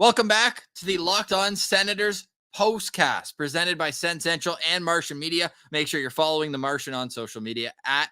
Welcome back to the Locked On Senators POSTCAST presented by Sens Central and Martian Media. Make sure you're following the Martian on social media at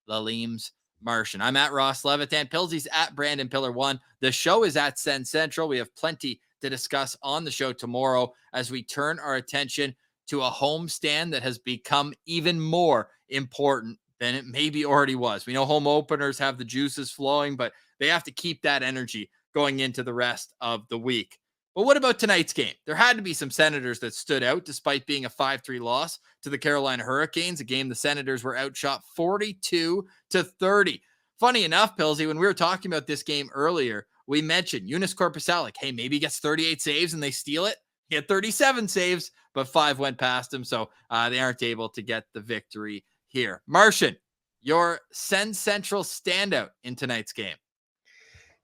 Laleem's Martian. I'm at Ross Levitan. Pilsey's at Brandon Pillar1. The show is at Sens Central. We have plenty to discuss on the show tomorrow as we turn our attention to a homestand that has become even more important than it maybe already was. We know home openers have the juices flowing, but they have to keep that energy going into the rest of the week. But what about tonight's game? There had to be some Senators that stood out despite being a 5-3 loss to the Carolina Hurricanes, a game the Senators were outshot 42-30. Funny enough, Pilsy, when we were talking about this game earlier, we mentioned Joonas Korpisalo. Hey, maybe he gets 38 saves and they steal it. He had 37 saves, but 5 went past him, so they aren't able to get the victory here. Martian, your Sens Central standout in tonight's game.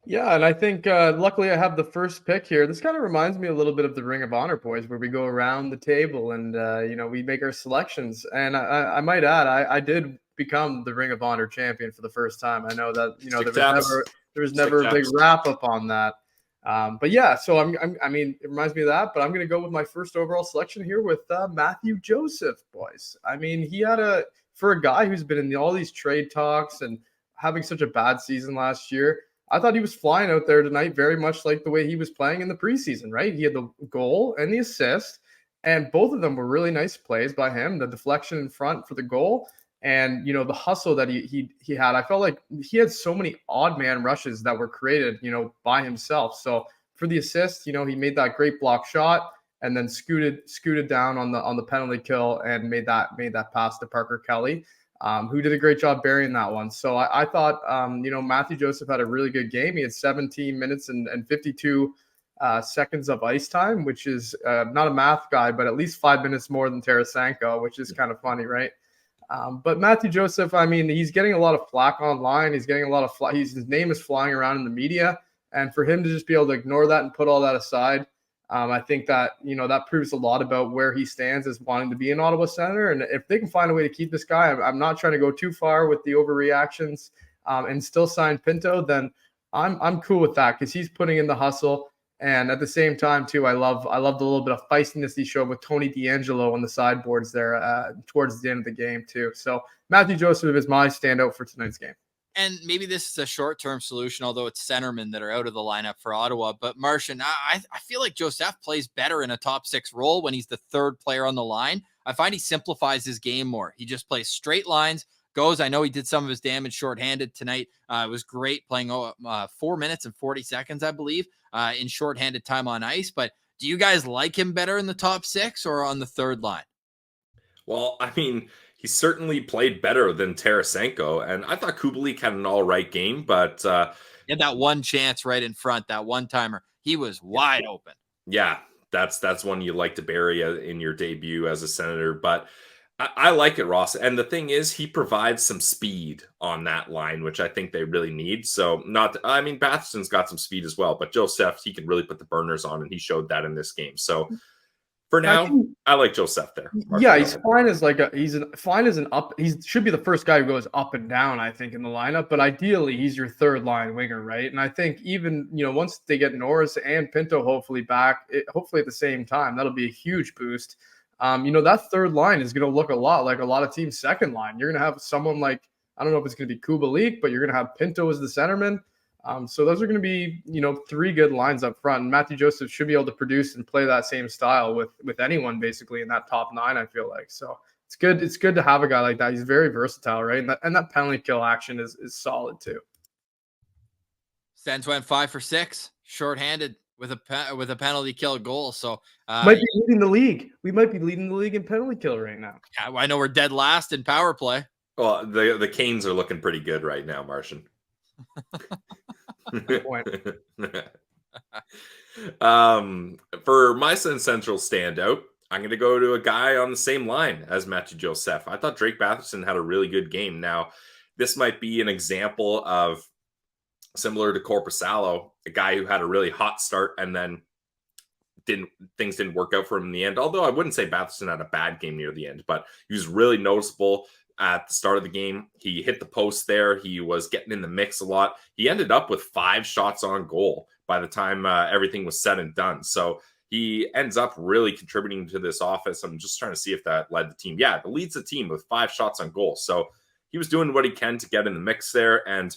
Yeah, and I think luckily I have the first pick here. This kind of reminds me a little bit of the Ring of Honor boys, where we go around the table and we make our selections. And I might add, I did become the Ring of Honor champion for the first time. I know that there was never a big wrap up on that. But yeah, so I mean, it reminds me of that. But I'm going to go with my first overall selection here with Mathieu Joseph, boys. I mean, for a guy who's been in all these trade talks and having such a bad season last year, I thought he was flying out there tonight, very much like the way he was playing in the preseason, right? He had the goal and the assist, and both of them were really nice plays by him. The deflection in front for the goal, and the hustle that he had. I felt like he had so many odd man rushes that were created, by himself. So for the assist, he made that great block shot, and then scooted down on the penalty kill and made that pass to Parker Kelly. Who did a great job burying that one. So I thought, Mathieu Joseph had a really good game. He had 17 minutes and 52 seconds of ice time, which is not a math guy, but at least 5 minutes more than Tarasenko, which is kind of funny, right? But Mathieu Joseph, I mean, he's getting a lot of flack online. He's getting a lot of his name is flying around in the media. And for him to just be able to ignore that and put all that aside, I think that, that proves a lot about where he stands as wanting to be an Ottawa Senator. And if they can find a way to keep this guy, I'm not trying to go too far with the overreactions and still sign Pinto, then I'm cool with that because he's putting in the hustle. And at the same time, too, I love the little bit of feistiness he showed with Tony DeAngelo on the sideboards there towards the end of the game, too. So Mathieu Joseph is my standout for tonight's game. And maybe this is a short-term solution, although it's centermen that are out of the lineup for Ottawa. But Martian, I feel like Joseph plays better in a top 6 role when he's the third player on the line. I find he simplifies his game more. He just plays straight lines, goes. I know he did some of his damage shorthanded tonight. It was great playing 4 minutes and 40 seconds, I believe, in shorthanded time on ice. But do you guys like him better in the top 6 or on the third line? Well, I mean, he certainly played better than Tarasenko, and I thought Kubalik had an all right game, but he had that one chance right in front, that one-timer. He was wide open. Yeah, that's one you like to bury in your debut as a Senator, but I like it, Ross. And the thing is, he provides some speed on that line, which I think they really need. So Batherson's got some speed as well, but Joseph, he can really put the burners on, and he showed that in this game. So for now, I like Joseph there. Yeah, he's fine as he should be the first guy who goes up and down, I think, in the lineup. But ideally, he's your third line winger, right? And I think even once they get Norris and Pinto hopefully back, hopefully at the same time, that'll be a huge boost. That third line is going to look a lot like a lot of teams' second line. You're going to have someone like, I don't know if it's going to be Kubalik, but you're going to have Pinto as the centerman. So those are going to be, 3 good lines up front. And Mathieu Joseph should be able to produce and play that same style with anyone basically in that top 9, I feel like. So it's good. It's good to have a guy like that. He's very versatile, right? And that penalty kill action is solid too. Sens went 5 for 6, shorthanded with a penalty kill goal. So might be leading the league. We might be leading the league in penalty kill right now. Yeah, I know we're dead last in power play. Well, the Canes are looking pretty good right now, Martian. For my Sens Central standout, I'm going to go to a guy on the same line as Mathieu Joseph. I thought Drake Batherson had a really good game. Now, this might be an example of similar to Korpisalo, a guy who had a really hot start and then things didn't work out for him in the end. Although I wouldn't say Batherson had a bad game near the end, but he was really noticeable at the start of the game. He hit the post there. He was getting in the mix a lot. He ended up with 5 shots on goal, by the time everything was said and done. So he ends up really contributing to this offense. I'm just trying to see if that led the team. Yeah, it leads the team with 5 shots on goal. So he was doing what he can to get in the mix there. And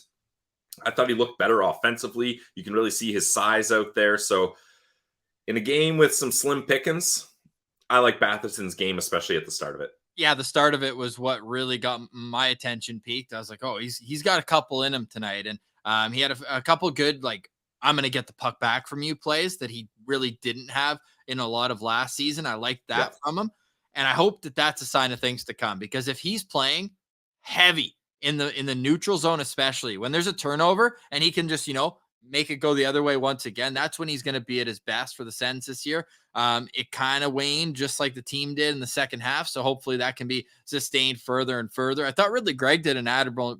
I thought he looked better offensively. You can really see his size out there. So in a game with some slim pickings, I like Batherson's game, especially at the start of it. Yeah, the start of it was what really got my attention peaked. I was like, oh, he's got a couple in him tonight. And he had a couple good, like, I'm going to get the puck back from you plays that he really didn't have in a lot of last season. I liked that from him. And I hope that that's a sign of things to come, because if he's playing heavy in the neutral zone, especially when there's a turnover and he can just, make it go the other way once again, that's when he's going to be at his best for the Sens this year. It kind of waned just like the team did in the second half. So hopefully that can be sustained further and further. I thought Ridley Gregg did an admirable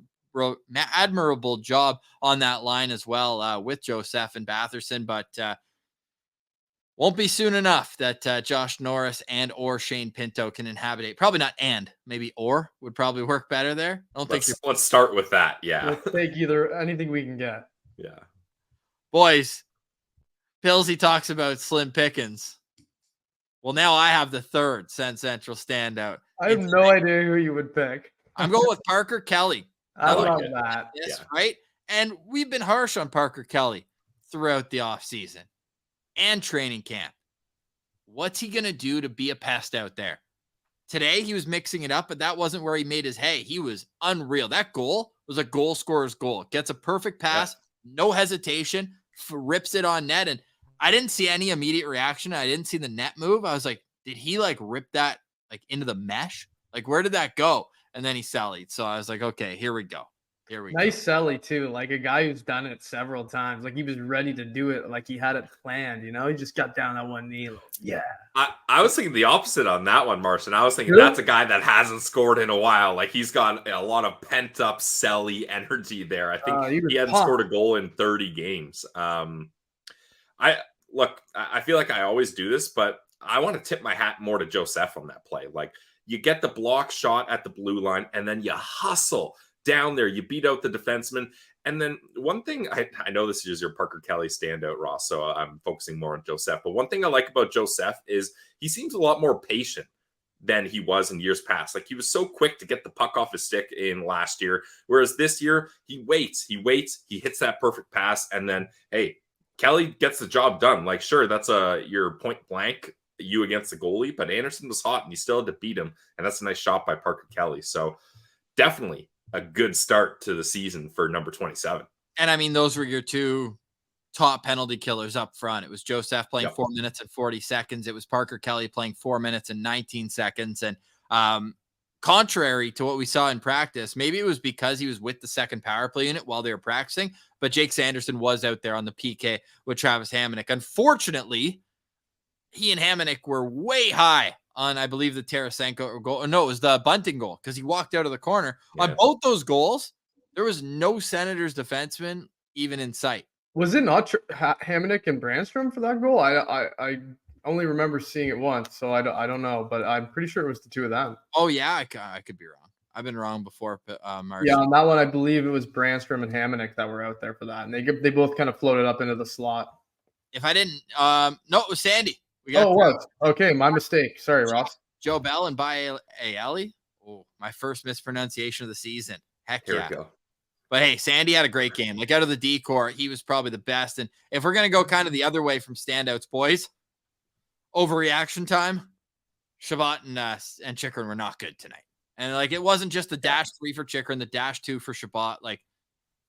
job on that line as well with Joseph and Batherson, but won't be soon enough that Josh Norris and or Shane Pinto can inhabit it. Probably not, and maybe or would probably work better there. Let's start with that. Yeah. Let's take anything we can get. Yeah. Boys, Pillsy talks about slim pickings. Well, now I have the third Sens Central standout. I have no idea who you would pick. I'm going with Parker Kelly. I love that. Yes, right? And we've been harsh on Parker Kelly throughout the offseason and training camp. What's he going to do to be a pest out there? Today, he was mixing it up, but that wasn't where he made his hay. He was unreal. That goal was a goal scorer's goal. Gets a perfect pass, no hesitation, rips it on net. And I didn't see any immediate reaction. I didn't see the net move. I was like, did he rip that into the mesh? Where did that go? And then he sallied. So I was like, okay, here we go. Nice Sally too. Like a guy who's done it several times. Like he was ready to do it. Like he had it planned, He just got down on one knee. Yeah. I was thinking the opposite on that one, Martian. I was thinking that's a guy that hasn't scored in a while. Like he's got a lot of pent up Selly energy there. I think he hadn't scored a goal in 30 games. I feel like I always do this, but I want to tip my hat more to Joseph on that play. Like you get the block shot at the blue line and then you hustle down there, you beat out the defenseman. And then one thing, I know this is your Parker Kelly standout, Ross, so I'm focusing more on Joseph. But one thing I like about Joseph is he seems a lot more patient than he was in years past. Like he was so quick to get the puck off his stick in last year, whereas this year he waits, he hits that perfect pass, and then, hey, Kelly gets the job done. Like, sure, that's your point blank, you against the goalie, but Anderson was hot and you still had to beat him, and that's a nice shot by Parker Kelly. So definitely a good start to the season for number 27. And I mean, those were your two top penalty killers up front. It was Joseph playing 4 minutes and 40 seconds. It was Parker Kelly playing 4 minutes and 19 seconds. And contrary to what we saw in practice, maybe it was because he was with the second power play unit while they were practicing, but Jake Sanderson was out there on the PK with Travis Hamonic. Unfortunately, he and Hamonic were way high on, I believe, the Tarasenko goal. No, it was the Bunting goal because he walked out of the corner. Yeah. On both those goals, there was no Senators defenseman even in sight. Was it not Hamonic and Brandstrom for that goal? I only remember seeing it once, so I don't know, but I'm pretty sure it was the two of them. Oh, yeah, I could be wrong. I've been wrong before. Marcy. Yeah, on that one, I believe it was Brandstrom and Hamonic that were out there for that, and they both kind of floated up into the slot. If I didn't, no, it was Sandy. It was. Okay, my mistake. Sorry, Ross. Joe Bell and Bae-Ali. Oh, my first mispronunciation of the season. Heck yeah. Here we go. But hey, Sandy had a great game. Out of the D-core, he was probably the best. And if we're going to go kind of the other way from standouts, boys, overreaction time, Shabbat and Chikrin were not good tonight. And it wasn't just the -3 for Chikrin, the -2 for Shabbat.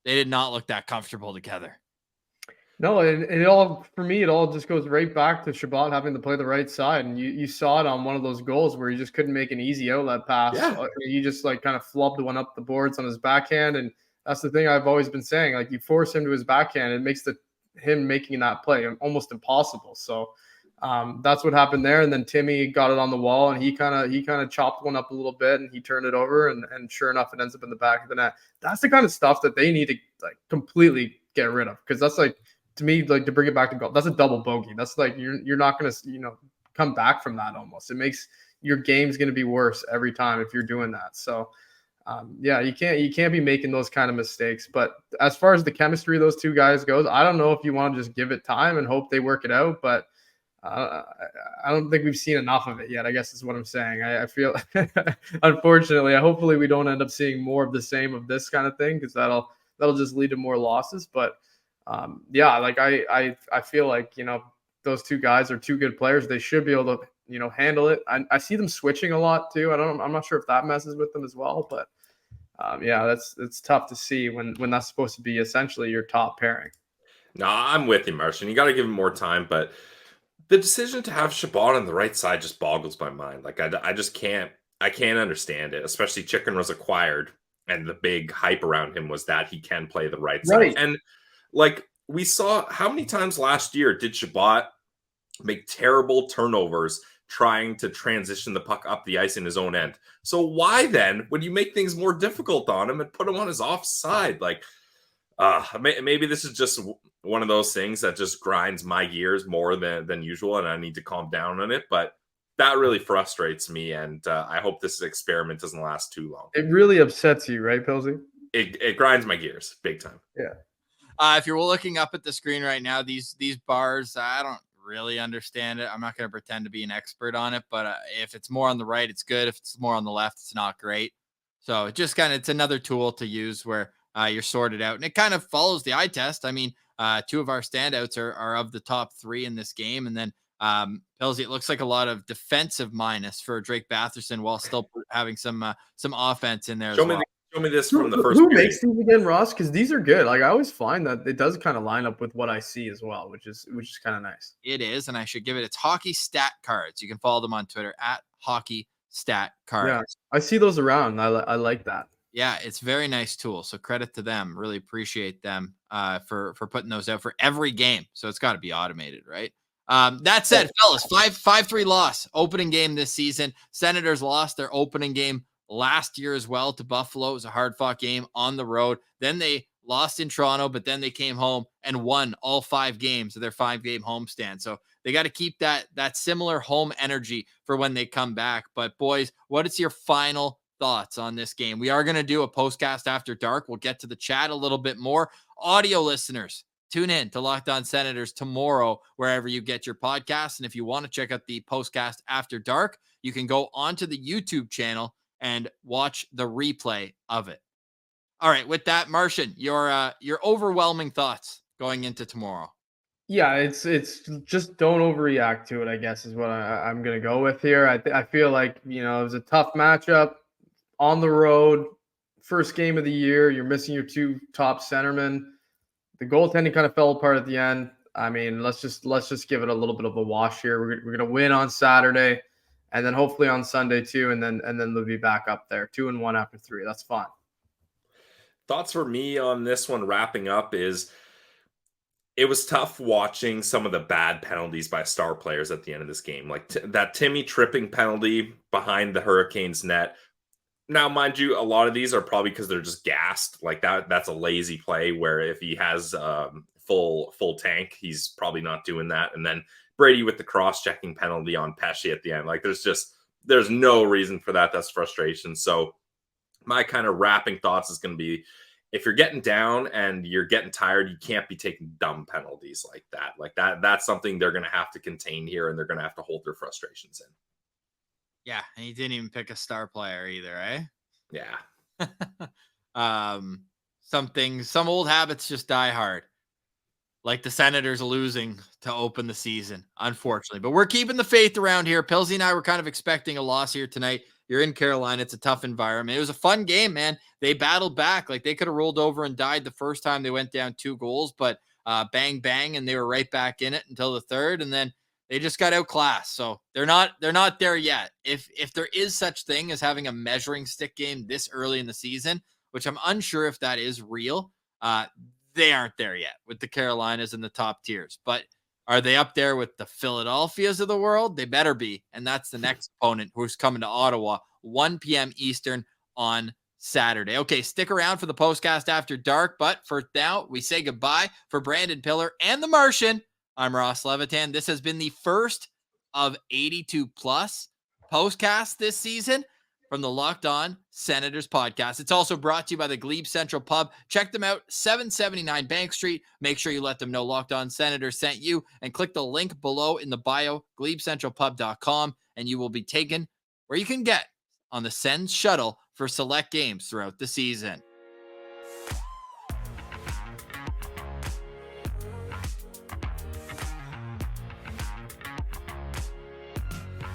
They did not look that comfortable together. No, it all, for me, it all just goes right back to Shabbat having to play the right side. And you saw it on one of those goals where he just couldn't make an easy outlet pass. Yeah. He just kind of flubbed one up the boards on his backhand. And that's the thing I've always been saying. You force him to his backhand, it makes him making that play almost impossible. So that's what happened there. And then Timmy got it on the wall and he kind of chopped one up a little bit and he turned it over. And sure enough, it ends up in the back of the net. That's the kind of stuff that they need to completely get rid of. Because that's to me, to bring it back to goal, that's a double bogey. That's you're not going to, come back from that almost. It makes your game's going to be worse every time if you're doing that. So Yeah, you can't be making those kind of mistakes. But as far as the chemistry of those two guys goes, I don't know if you want to just give it time and hope they work it out, but I don't think we've seen enough of it yet, I guess is what I'm saying. I feel, unfortunately, hopefully we don't end up seeing more of the same of this kind of thing, because that'll just lead to more losses. But yeah, like I feel like, those two guys are two good players. They should be able to, handle it. I see them switching a lot too. I'm not sure if that messes with them as well, but yeah, it's tough to see when that's supposed to be essentially your top pairing. No, I'm with you, Martian. You got to give him more time, but the decision to have Shabbat on the right side just boggles my mind. Like I just can't understand it. Especially Chicken was acquired, and the big hype around him was that he can play the right side. And like we saw, how many times last year did Shabbat make terrible turnovers trying to transition the puck up the ice in his own end? So why then would you make things more difficult on him and put him on his offside? Like, maybe this is just one of those things that just grinds my gears more than usual, and I need to calm down on it. But that really frustrates me, and I hope this experiment doesn't last too long. It really upsets you, right, Pilsy? It grinds my gears big time. Yeah. If you're looking up at the screen right now, these bars, I don't really understand it. I'm not going to pretend to be an expert on it, but if it's more on the right, it's good. If it's more on the left, it's not great. So it just it's another tool to use where you're sorted out, and it kind of follows the eye test. I mean, two of our standouts are of the top three in this game, and then Pilsy, it looks like a lot of defensive minus for Drake Batherson while still having some offense in there. Show me this from the first. Who makes these again, Ross? Because these are good. Like I always find that it does kind of line up with what I see as well, which is kind of nice. It is, and I should give it. It's Hockey Stat Cards. You can follow them on Twitter at Hockey Stat Cards. Yeah, I see those around. I like that. Yeah, it's very nice tool. So credit to them. Really appreciate them for putting those out for every game. So it's got to be automated, right? That said, fellas, 5-3 loss opening game this season. Senators lost their opening game last year as well to Buffalo. It was a hard-fought game on the road. Then they lost in Toronto, but then they came home and won all 5 games of their 5-game homestand. So they got to keep that similar home energy for when they come back. But boys, what is your final thoughts on this game? We are going to do a postcast after dark. We'll get to the chat a little bit more. Audio listeners, tune in to Locked On Senators tomorrow, wherever you get your podcasts. And if you want to check out the postcast after dark, you can go onto the YouTube channel and watch the replay of it. All right. With that, Martian, your overwhelming thoughts going into tomorrow. Yeah, it's just don't overreact to it, I guess, is what I'm going to go with here. I feel like, it was a tough matchup on the road, first game of the year. You're missing your 2 top centermen. The goaltending kind of fell apart at the end. I mean, let's just give it a little bit of a wash here. We're going to win on Saturday, and then hopefully on Sunday too, and then they'll be back up there 2-1 after 3. That's fine. Thoughts for me on this one wrapping up is it was tough watching some of the bad penalties by star players at the end of this game, like that Timmy tripping penalty behind the Hurricanes net. Now, mind you, a lot of these are probably because they're just gassed. Like that's a lazy play where if he has full tank, he's probably not doing that. And then Brady with the cross-checking penalty on Pesce at the end. Like there's no reason for that. That's frustration. So my kind of wrapping thoughts is going to be, if you're getting down and you're getting tired, you can't be taking dumb penalties like that. That's something they're going to have to contain here, and they're going to have to hold their frustrations in. Yeah, and he didn't even pick a star player either, eh? Yeah. Some old habits just die hard. Like the Senators losing to open the season, unfortunately. But we're keeping the faith around here. Pilsy and I were kind of expecting a loss here tonight. You're in Carolina. It's a tough environment. It was a fun game, man. They battled back. Like they could have rolled over and died the first time they went down 2 goals, but bang, bang, and they were right back in it until the third. And then they just got outclassed. So they're not there yet. If there is such thing as having a measuring stick game this early in the season, which I'm unsure if that is real, they aren't there yet with the Carolinas in the top tiers. But are they up there with the Philadelphias of the world? They better be. And that's the next opponent who's coming to Ottawa, 1 p.m. Eastern on Saturday. Okay, stick around for the postcast after dark. But for now, we say goodbye for Brandon Pillar and the Martian. I'm Ross Levitan. This has been the first of 82 plus postcasts this season. from the Locked On Senators podcast. It's also brought to you by the Glebe Central Pub. Check them out, 779 Bank Street. Make sure you let them know Locked On Senators sent you, and click the link below in the bio, GlebeCentralPub.com, and you will be taken where you can get on the Sens Shuttle for select games throughout the season.